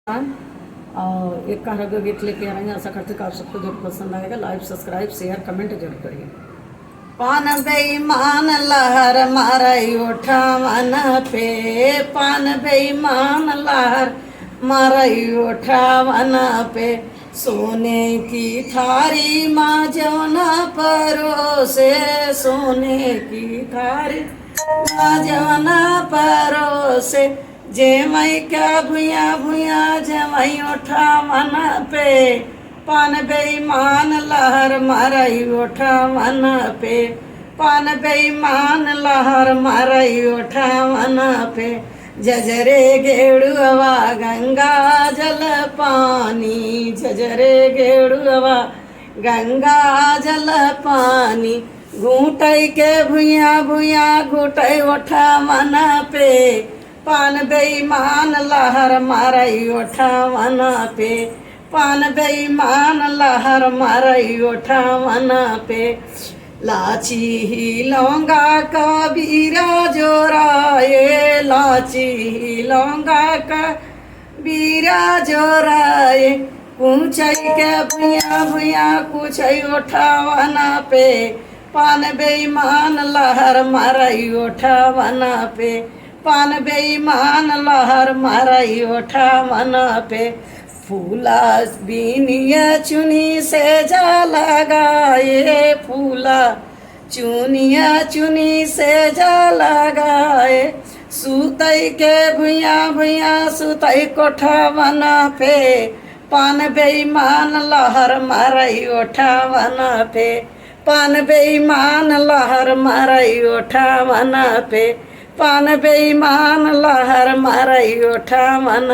और एक का गिफ्ट लेके आ रहे हैं। आशा करते कि आप सबको जरूर पसंद आएगा। लाइक सब्सक्राइब शेयर कमेंट जरूर करिए। पान बेईमान लहर मारई उठा मन पे, पान बेईमान लहर मारई उठा मन पे, सोने की थारी माँ जौना परोसे, सोने की थारी माँ जौना परोसे, जे मई क्या भुया भुया जे मई उठा मन पे, पान बेईमान लहर मारई उठा मन पे, पान बेईमान लहर मारई उठा मन पे, जजरे गेड़ुआ गंगा जल पानी, जजरे गेड़ुआ गंगा जल पानी, घूटई के भुया भुया घूटई उठा मन पे, पान बेईमान लहर मारई उठा मन पे, पान बेईमान लहर मारई उठा मन पे, लाची ही लौंगा कबीरा जोराए, लाची ही लौंगा कबीरा जोराए, कुछई के भुया भुया कुछई उठा मन पे, पान बेईमान लहर मारई उठा मन पे, पान बेईमान लहर मारई उठा मन पे, फूला बीनिया चुनी से जा लगाए, फूला चुनिया चुनी से जा लगाए, सुतई के भुया भुया सुतई कोठा मन पे, पान बेईमान लहर मारई उठा मन पे, पान बेईमान लहर मारई उठा मन पे, पान बेईमान लहर मारई उठा मन